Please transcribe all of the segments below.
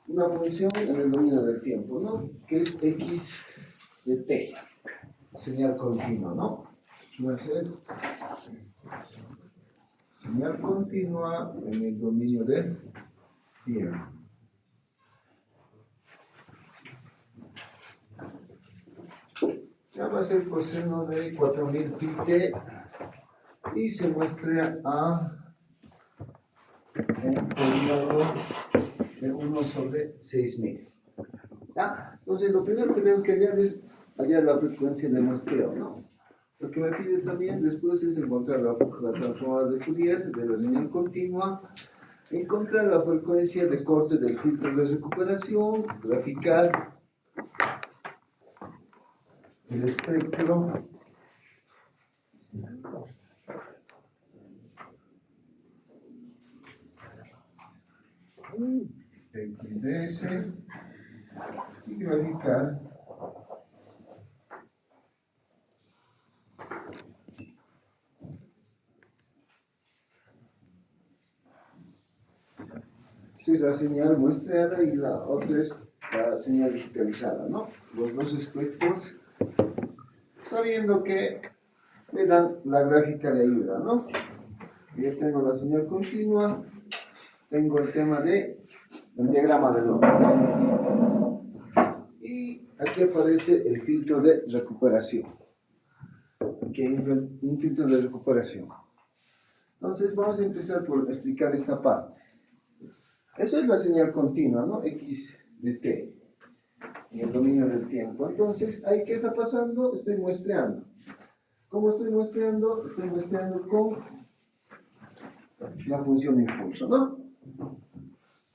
una función en el dominio del tiempo, ¿no? Que es x de t, señal continua, ¿no? Va a ser señal continua en el dominio del tiempo. Ya va a ser coseno de 4000 pi t y se muestra a un periodo de 1 sobre 6000. ¿Ya? Entonces, lo primero que tengo que hallar es hallar la frecuencia de muestreo, ¿no? Lo que me pide también después es encontrar la transformada de Fourier de la señal continua, encontrar la frecuencia de corte del filtro de recuperación, graficar el espectro XDS y graficar esa es la señal muestreada y la otra es la señal digitalizada, ¿no? Los dos espectros, sabiendo que me dan la gráfica de ayuda, ¿no? Ya tengo la señal continua, tengo el tema de el diagrama de Lorentz, ¿no? Y aquí aparece el filtro de recuperación. Aquí hay un filtro de recuperación. Entonces vamos a empezar por explicar esta parte. Eso es la señal continua, ¿no? X de t en el dominio del tiempo. Entonces, ¿ahí qué está pasando? Estoy muestreando. ¿Cómo estoy muestreando? Estoy muestreando con la función de impulso, ¿no?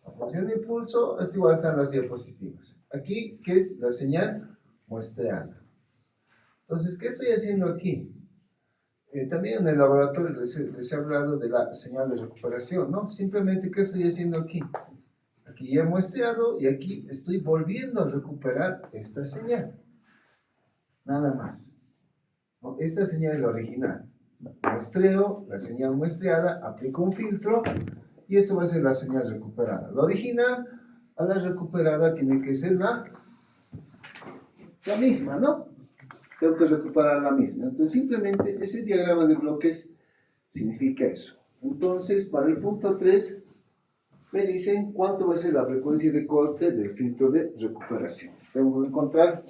La función de impulso es igual a las diapositivas. Aquí, ¿qué es la señal muestreada? Entonces, ¿qué estoy haciendo aquí? También en el laboratorio les he hablado de la señal de recuperación, ¿no? Simplemente, ¿qué estoy haciendo aquí? Aquí ya he muestreado y aquí estoy volviendo a recuperar esta señal. Nada más. ¿No? Esta señal es la original. Muestreo, la señal muestreada, aplico un filtro y esto va a ser la señal recuperada. La original a la recuperada tiene que ser la misma, ¿no? Tengo que recuperar la misma. Entonces, simplemente ese diagrama de bloques significa eso. Entonces, para el punto 3, me dicen cuánto va a ser la frecuencia de corte del filtro de recuperación. Tengo que encontrar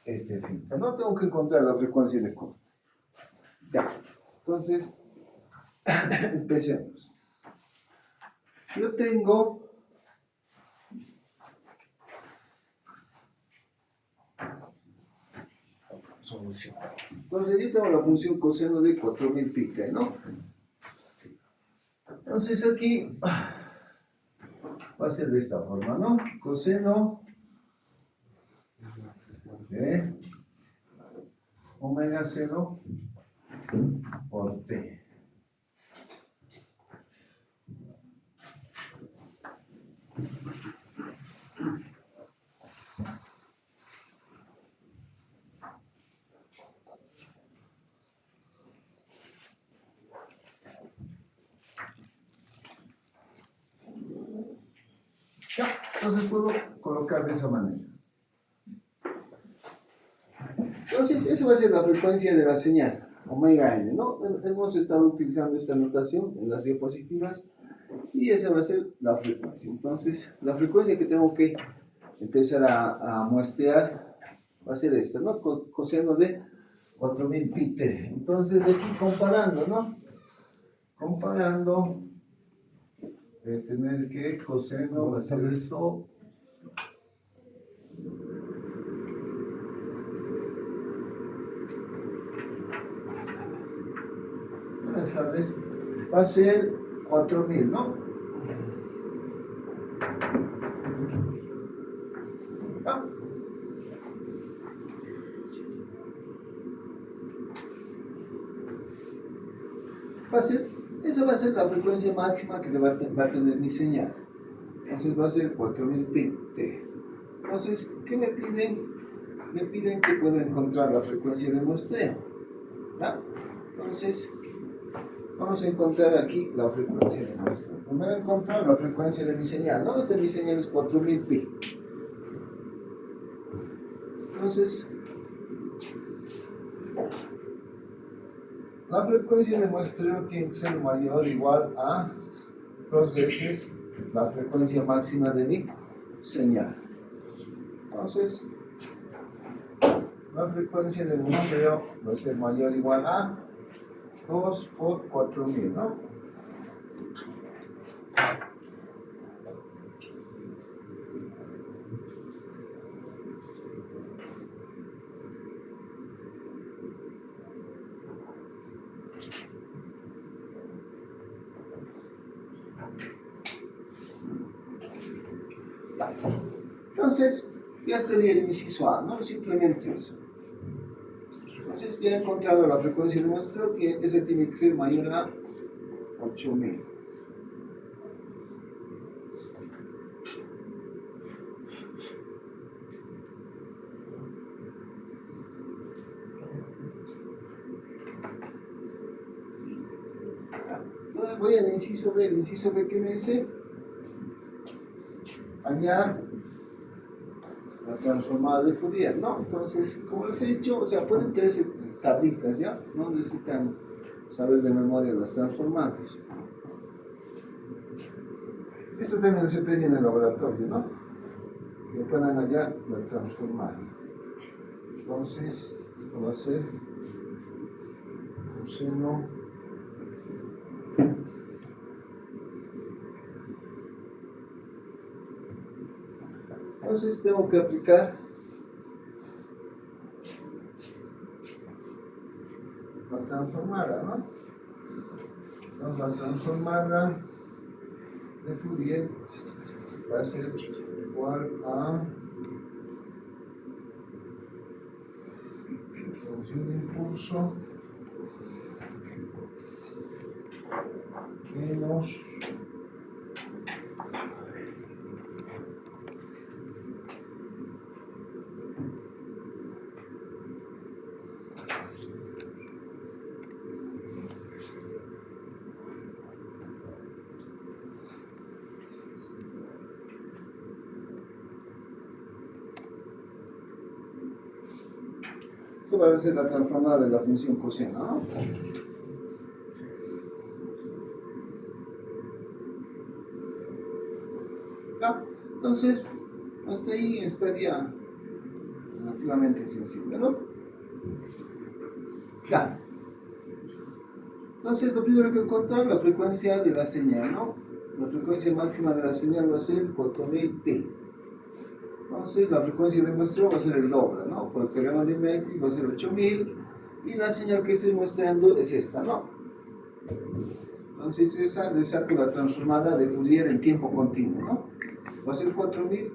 este filtro. No tengo que encontrar la frecuencia de corte. Ya. Entonces, empecemos. Yo tengo solución. Entonces, yo tengo la función coseno de 4000 pi t, ¿no? Entonces, aquí va a ser de esta forma, ¿no? Coseno de omega 0 por t. Ya, entonces puedo colocar de esa manera. Entonces, esa va a ser la frecuencia de la señal, omega n, ¿no? Hemos estado utilizando esta notación en las diapositivas y esa va a ser la frecuencia. Entonces, la frecuencia que tengo que empezar a muestrear va a ser esta, ¿no? Coseno de 4000 pi t. Entonces, de aquí comparando, ¿no? Comparando, voy a tener que coseno va a ser esto. Buenas tardes. Va a ser 4000, ¿no? ¿Ah? Esa va a ser la frecuencia máxima que va a tener mi señal. Entonces va a ser 4000 pi t. Entonces, ¿qué me piden? Me piden que pueda encontrar la frecuencia de muestreo. ¿Ya? Entonces, vamos a encontrar aquí la frecuencia de muestreo. Primero encontrar la frecuencia de mi señal, ¿no? Esta de mi señal es 4000 pi. Entonces, la frecuencia de muestreo tiene que ser mayor o igual a 2 veces la frecuencia máxima de mi señal. Entonces, la frecuencia de muestreo va a ser mayor o igual a 2 por 4000, ¿no? Entonces, ya sería el inciso A, ¿no? Simplemente eso. Entonces, ya he encontrado la frecuencia de muestreo, ese tiene que ser mayor a 8000. Entonces voy al inciso B. El inciso B, ¿qué me dice? Hallar la transformada de Fourier, ¿no? Entonces, como les he dicho, o sea, pueden tener tablitas, ¿ya? No necesitan saber de memoria las transformadas. Esto también se pide en el laboratorio, ¿no? Que puedan hallar la transformada. Entonces, esto va a ser coseno. Entonces tengo que aplicar la transformada, ¿no? Entonces la transformada de Fourier va a ser igual a función de impulso menos esto va a ser la transformada de la función coseno, ¿no? ¿Ya? Entonces, hasta ahí estaría relativamente sensible, ¿no? Ya. Entonces, lo primero que encontrar la frecuencia de la señal, ¿no? La frecuencia máxima de la señal va a ser 4000 pi. Entonces, la frecuencia de muestreo va a ser el doble, ¿no? Por el teorema de Nagel va a ser 8000 y la señal que estoy mostrando es esta, ¿no? Entonces, esa le saco la transformada de Fourier en tiempo continuo, ¿no? Va a ser 4000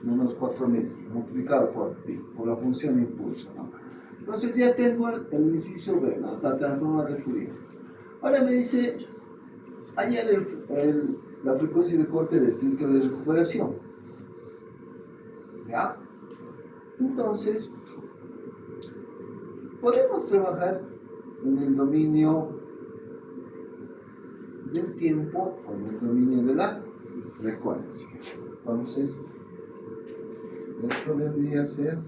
menos 4000 multiplicado por pi, por la función de impulso, ¿no? Entonces ya tengo el inciso B, ¿no? La transformada de Fourier. Ahora me dice hallar la frecuencia de corte del filtro de recuperación. ¿Ya? Entonces, podemos trabajar en el dominio del tiempo o en el dominio de la frecuencia. Entonces, esto debería ser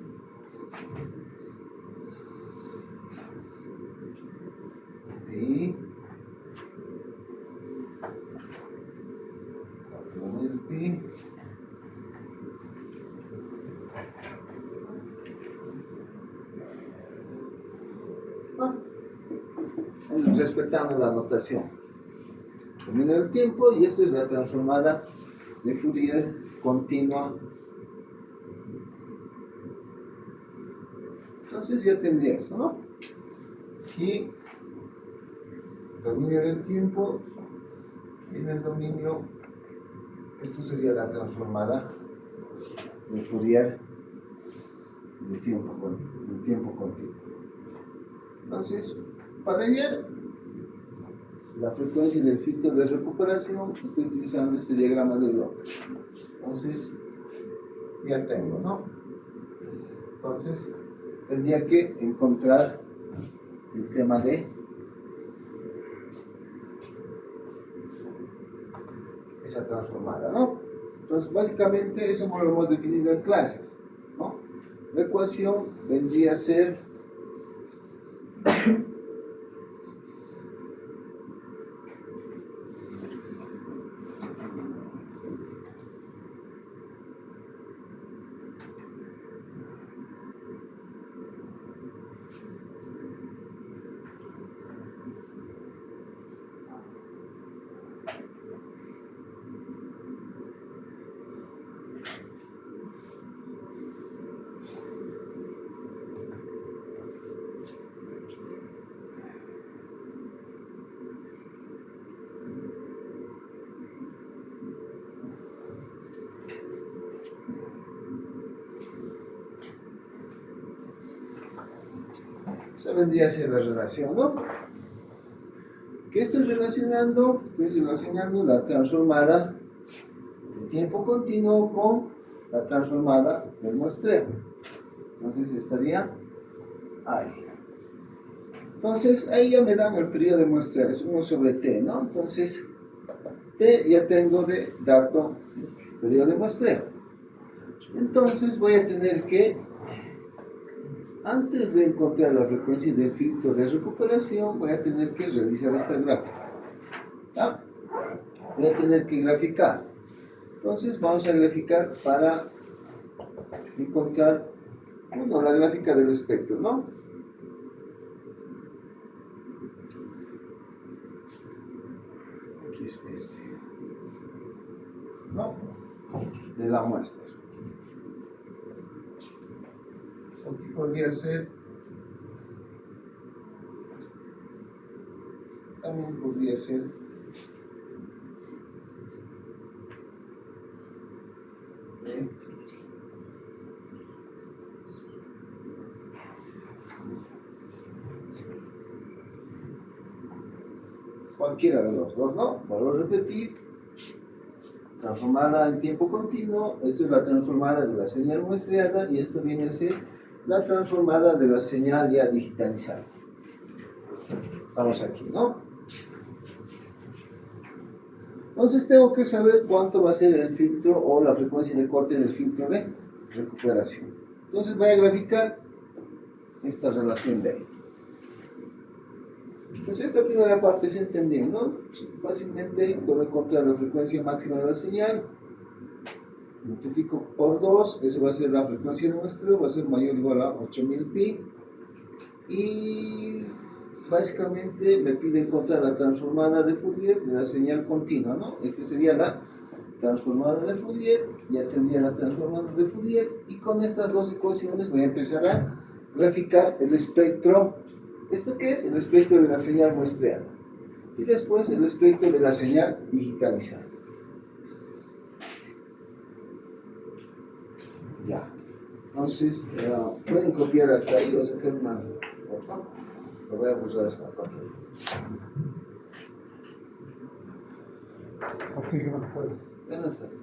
pi 4000 pi respetando la notación. Dominio del tiempo, y esto es la transformada de Fourier continua. Entonces ya tendría eso, ¿no? Y dominio del tiempo, y en el dominio, esto sería la transformada de Fourier de tiempo continuo. Entonces, para hallar la frecuencia del filtro de recuperación, estoy utilizando este diagrama de bloque. Entonces, ya tengo, ¿no? Entonces, tendría que encontrar el tema de esa transformada, ¿no? Entonces, básicamente eso lo hemos definido en clases, ¿no? La ecuación vendría a ser esa vendría a ser la relación, ¿no? ¿Qué estoy relacionando? Estoy relacionando la transformada de tiempo continuo con la transformada del muestreo. Entonces estaría ahí. Entonces ahí ya me dan el periodo de muestreo, es 1 sobre t, ¿no? Entonces t ya tengo de dato periodo de muestreo. Entonces voy a tener que, antes de encontrar la frecuencia del filtro de recuperación, voy a tener que realizar esta gráfica. ¿Ya? Voy a tener que graficar. Entonces vamos a graficar para encontrar, bueno, la gráfica del espectro, ¿no? Aquí es ese, ¿no? De la muestra. Aquí podría ser, también podría ser cualquiera de los dos, ¿no? Vuelvo a repetir, transformada en tiempo continuo, esto es la transformada de la señal muestreada y esto viene a ser la transformada de la señal ya digitalizada. Estamos aquí, ¿no? Entonces tengo que saber cuánto va a ser el filtro o la frecuencia de corte del filtro de recuperación. Entonces voy a graficar esta relación de ahí. Entonces esta primera parte se entendió, ¿no? Fácilmente puedo encontrar la frecuencia máxima de la señal, multiplico por 2, eso va a ser la frecuencia de muestreo, va a ser mayor o igual a 8000 pi, y básicamente me pide encontrar la transformada de Fourier de la señal continua, ¿no? Esta sería la transformada de Fourier, ya tendría la transformada de Fourier, y con estas dos ecuaciones voy a empezar a graficar el espectro. ¿Esto qué es? El espectro de la señal muestreada. Y después el espectro de la señal digitalizada. Ya. Entonces, pueden copiar hasta ahí o sacar una foto. Lo voy a borrar esta foto. Buenas tardes.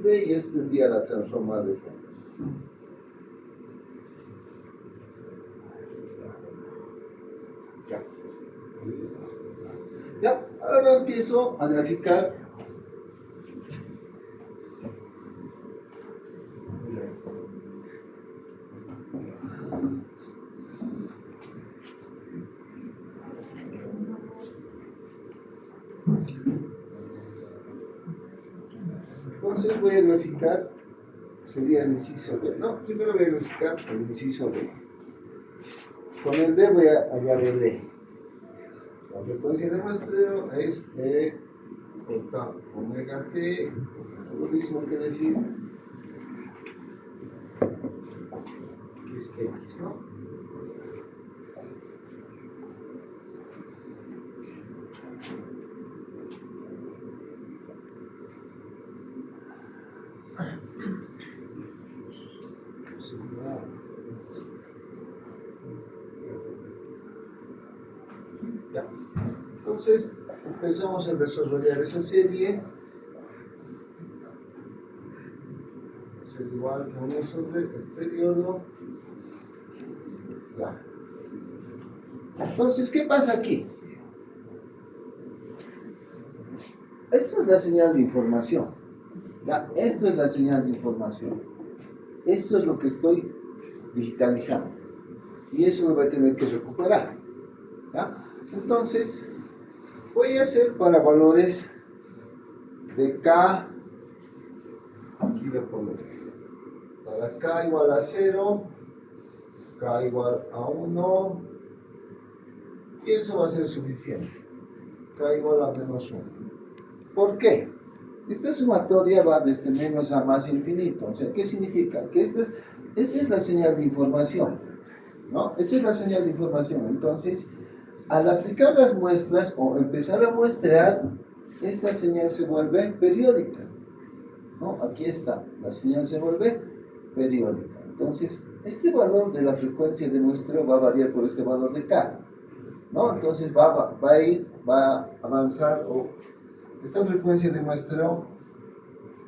B y este tendría la transformada de fondo. Ya. Ya, ahora empiezo a graficar entonces voy a graficar, sería el inciso D, ¿no? Primero voy a graficar el inciso D. Con el D voy a hallar el E. La frecuencia de muestreo es E J omega T, lo mismo que decir que es X, ¿no? Ya. Entonces empezamos a desarrollar esa serie. ser igual a 1 sobre el periodo. Ya. Entonces, ¿qué pasa aquí? Esto es la señal de información. ¿Ya? Esto es la señal de información. Esto es lo que estoy digitalizando. Y eso me va a tener que recuperar. ¿Ya? Entonces, voy a hacer para valores de K, aquí voy a poner, para K igual a 0, K igual a 1, y eso va a ser suficiente. K igual a menos 1. ¿Por qué? Esta sumatoria va desde menos a más infinito. O sea, ¿qué significa? Que esta es la señal de información, ¿no? Esta es la señal de información. Entonces, al aplicar las muestras o empezar a muestrear, esta señal se vuelve periódica, ¿no? Aquí está, la señal se vuelve periódica. Entonces, este valor de la frecuencia de muestreo va a variar por este valor de K, ¿no? Entonces va a avanzar, o esta frecuencia de muestreo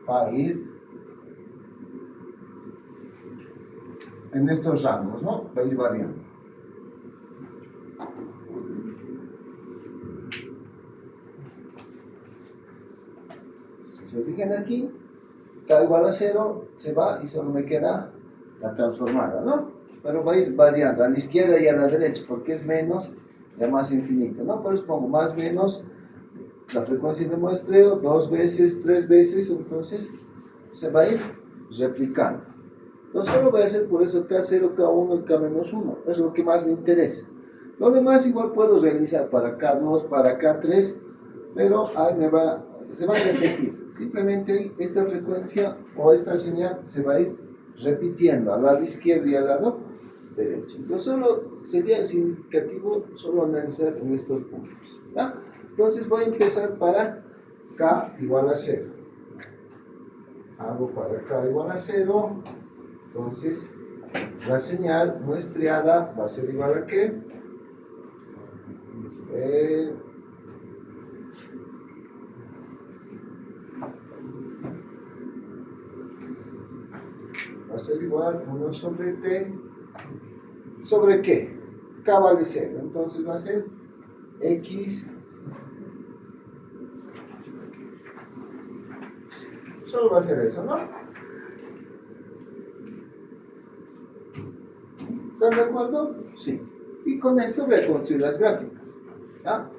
va a ir en estos rangos, ¿no? Va a ir variando. Si se fijan aquí, K igual a 0, se va y solo me queda la transformada, ¿no? Pero va a ir variando a la izquierda y a la derecha, porque es menos y a más infinito, ¿no? Por eso pongo más menos la frecuencia de muestreo, 2 veces, 3 veces, entonces se va a ir replicando. Entonces solo voy a hacer por eso K0, K1 y K-1, es lo que más me interesa. Lo demás igual puedo realizar para K2, para K3, pero ahí se va a repetir. Simplemente esta frecuencia o esta señal se va a ir repitiendo al lado izquierdo y al lado derecho. Entonces solo sería significativo solo analizar en estos puntos, ¿ya? Entonces voy a empezar para K igual a 0. Hago para K igual a 0. Entonces la señal muestreada va a ser igual a ¿qué? Va a ser igual 1 sobre T. ¿Sobre qué? K vale 0. Entonces va a ser X. Solo va a ser eso, ¿no? ¿Están de acuerdo? Sí. Y con esto voy a construir las gráficas. ¿Ya?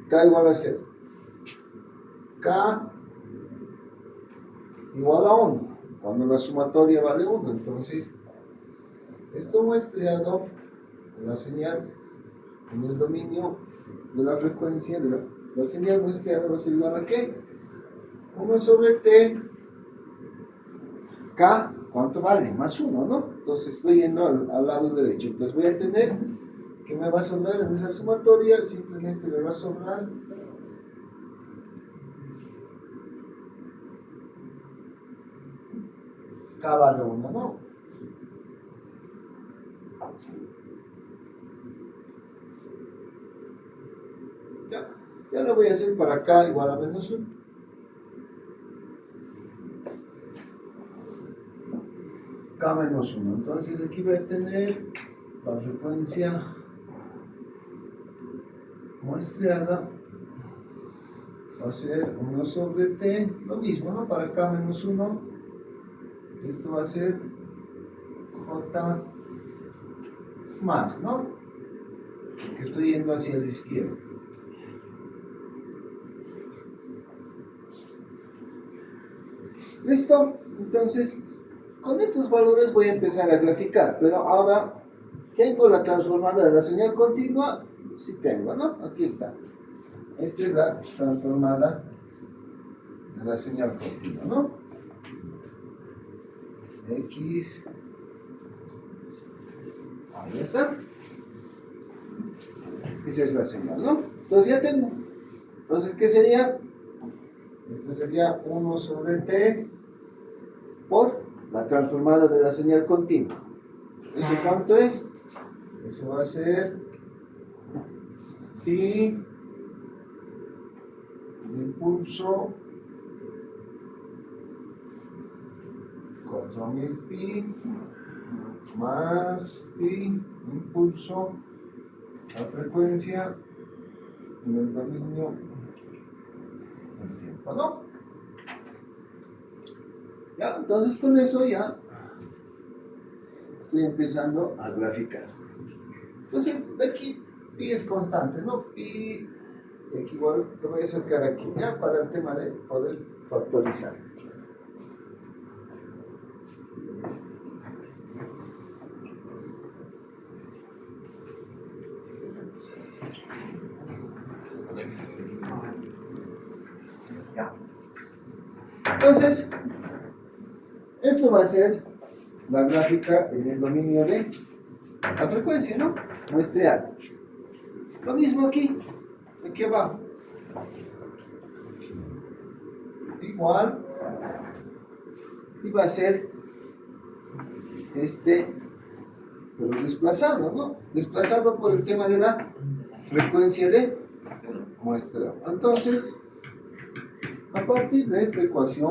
K igual a 0. K igual a 1. Cuando la sumatoria vale 1. Entonces, esto muestreado en la señal, en el dominio de la frecuencia de la señal muestreada va a ser igual a ¿qué? 1 sobre T. K, ¿cuánto vale? Más 1, ¿no? Entonces estoy yendo al lado derecho. Entonces voy a tener que me va a sobrar en esa sumatoria, simplemente me va a sobrar K vale 1, ¿no? Ya lo voy a hacer para K igual a menos 1. K menos 1. Entonces aquí voy a tener la frecuencia muestreada va a ser 1 sobre T, lo mismo, ¿no? Para K menos 1, esto va a ser J más, ¿no? Que estoy yendo hacia la izquierda. ¿Listo? Entonces, con estos valores voy a empezar a graficar, pero ahora, ¿tengo la transformada de la señal continua? Sí tengo, ¿no? Aquí está. Esta es la transformada de la señal continua, ¿no? X. Ahí está. Esa es la señal, ¿no? Entonces ya tengo. Entonces, ¿qué sería? Esto sería 1 sobre T por la transformada de la señal continua. ¿Eso cuánto es? Eso va a ser phi el impulso 4000 pi más pi, impulso, la frecuencia en el dominio del tiempo, ¿no? Ya, entonces con eso ya estoy empezando a graficar. Entonces, de aquí pi es constante, ¿no? Pi, y aquí igual lo voy a acercar aquí, ¿ya? Para el tema de poder factorizar. Ya. Entonces, esto va a ser la gráfica en el dominio de la frecuencia, ¿no? Muestreada. Lo mismo aquí abajo. Igual, y va a ser pero desplazado, ¿no? Desplazado por el tema de la frecuencia de muestreo. Entonces, a partir de esta ecuación,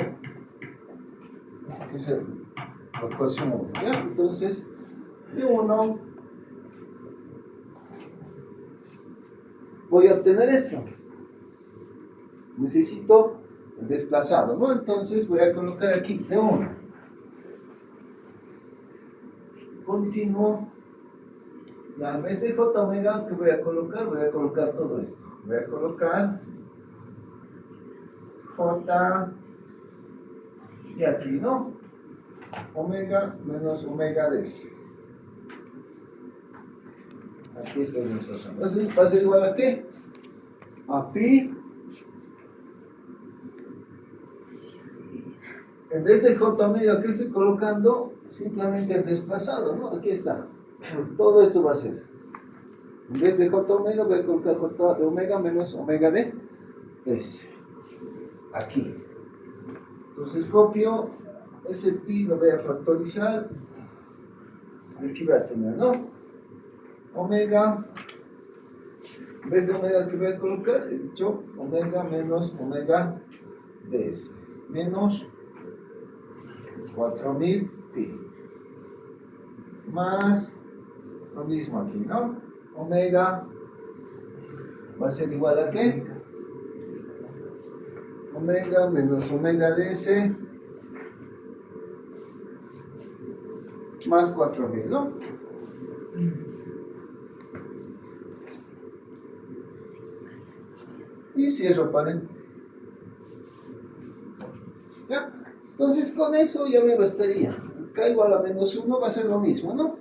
que es la ecuación 1, ¿ya? Entonces, de 1 voy a obtener esto. Necesito el desplazado, ¿no? Entonces voy a colocar aquí de 1. Continuo. Ya en vez de j omega, ¿qué voy a colocar? Voy a colocar todo esto. Voy a colocar j y aquí, ¿no? Omega menos omega ds. Aquí está el desplazado. Entonces va a ser igual a ¿qué? A pi. En vez de j omega, ¿qué estoy colocando? Simplemente el desplazado, ¿no? Aquí está. Todo esto va a ser. En vez de j omega, voy a colocar j de omega menos omega de s. Aquí. Entonces copio ese pi, lo voy a factorizar. Aquí voy a tener, ¿no? Omega. En vez de omega, ¿qué voy a colocar? He dicho omega menos omega de s. Menos 4000 pi. Más lo mismo aquí, ¿no? Omega va a ser igual a ¿qué? Omega menos omega ds más 4000, ¿no? Y cierro paréntesis. ¿Ya? Entonces con eso ya me bastaría. K igual a menos 1 va a ser lo mismo, ¿no?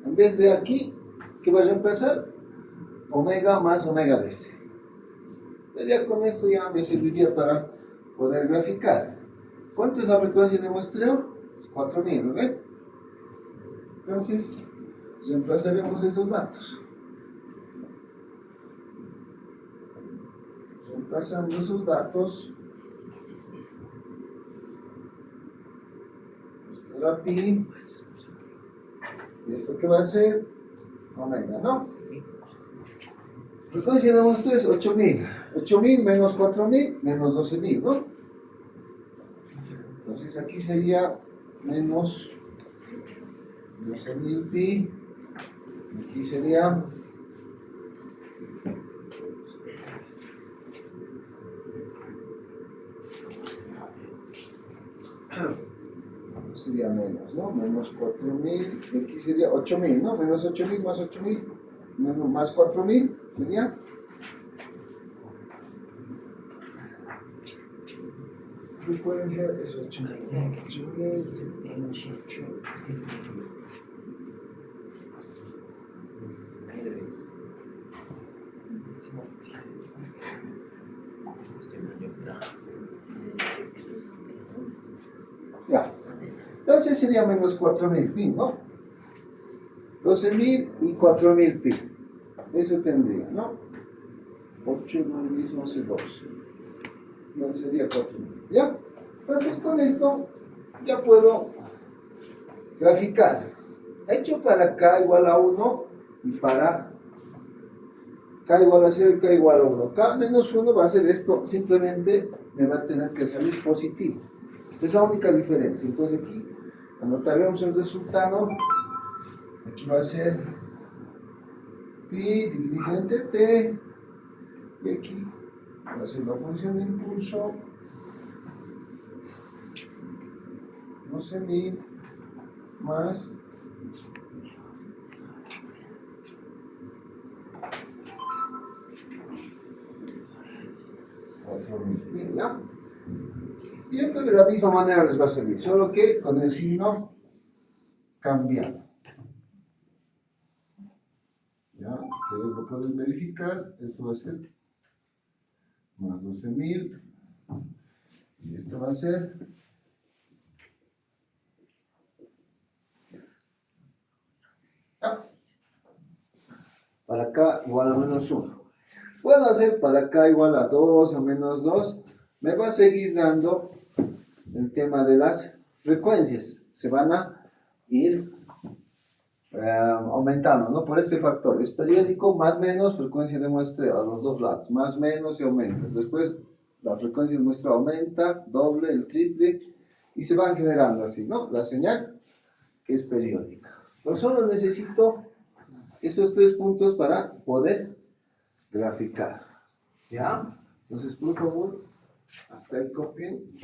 En vez de aquí, ¿qué va a reemplazar? Omega más omega ds. Pero ya con esto ya me serviría para poder graficar. ¿Cuánto es la frecuencia de muestreo? 4000, ¿no ven? Entonces, reemplazaremos esos datos. Reemplazando esos datos. La pi. ¿Y esto qué va a ser? Omega, ¿no? Frecuencia de muestreo es 8000. 8000 menos 4000 menos 12000, ¿no? Entonces aquí sería menos 12000 pi. Aquí sería menos, ¿no? Menos 4000, aquí sería 8000, ¿no? Menos 8000 más 8000, menos más 4000 sería frecuencia es 8000, ¿no? 8000 menos 8. Ya. Entonces sería menos 4000 pi, ¿no? 12000 y 4000 pi. Eso tendría, ¿no? 8 no es mismo hace 2. No sería 4000. ¿Ya? Entonces con esto ya puedo graficar. He hecho para k igual a 1 y para k igual a 0 y k igual a 1. K menos 1 va a ser esto, simplemente me va a tener que salir positivo. Es la única diferencia. Entonces aquí Anotaremos el resultado. Aquí va a ser pi dividido entre t. Y aquí va a ser la función de impulso. 12.000 más 4.000. ¿Ya? Y esto de la misma manera les va a salir, solo que con el signo cambiado. ¿Ya? Ustedes lo pueden verificar. Esto va a ser más 12.000. Y esto va a ser para acá igual a menos 1. Puedo hacer para acá igual a 2 o menos 2. Me va a seguir dando el tema de las frecuencias. Se van a ir aumentando, ¿no? Por este factor. Es periódico, más menos frecuencia de muestreo a los dos lados. Más menos y aumenta. Después la frecuencia de muestreo aumenta, doble, el triple. Y se van generando así, ¿no? La señal que es periódica. Pero solo necesito esos 3 puntos para poder graficar. ¿Ya? Entonces, por favor, hasta ahí copien.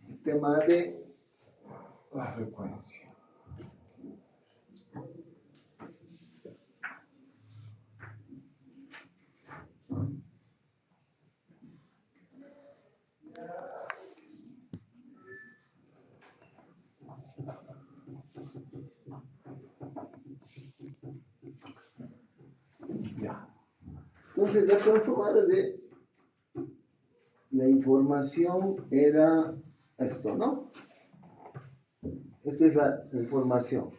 El tema de la frecuencia. Ya. Entonces, la transformada de la información era esto, ¿no? Esta es la información.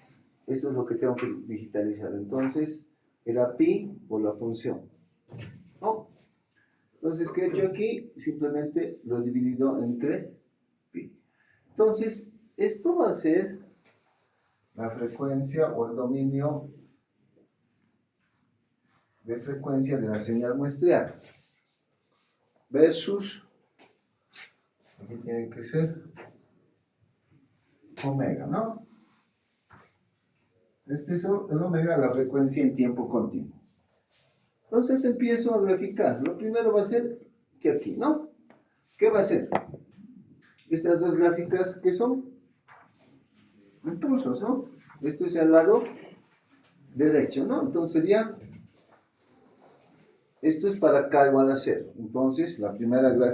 Esto es lo que tengo que digitalizar. Entonces, era pi por la función, ¿no? Entonces, ¿qué he hecho aquí? Simplemente lo he dividido entre pi. Entonces, esto va a ser la frecuencia o el dominio de frecuencia de la señal muestreada versus, aquí tiene que ser omega, ¿no? Este es el omega, la frecuencia en tiempo continuo. Entonces empiezo a graficar. Lo primero va a ser que aquí, ¿no? ¿Qué va a ser? Estas dos gráficas, ¿qué son? Impulsos, ¿no? Esto es al lado derecho, ¿no? Entonces sería, esto es para acá igual a 0. Entonces la primera gráfica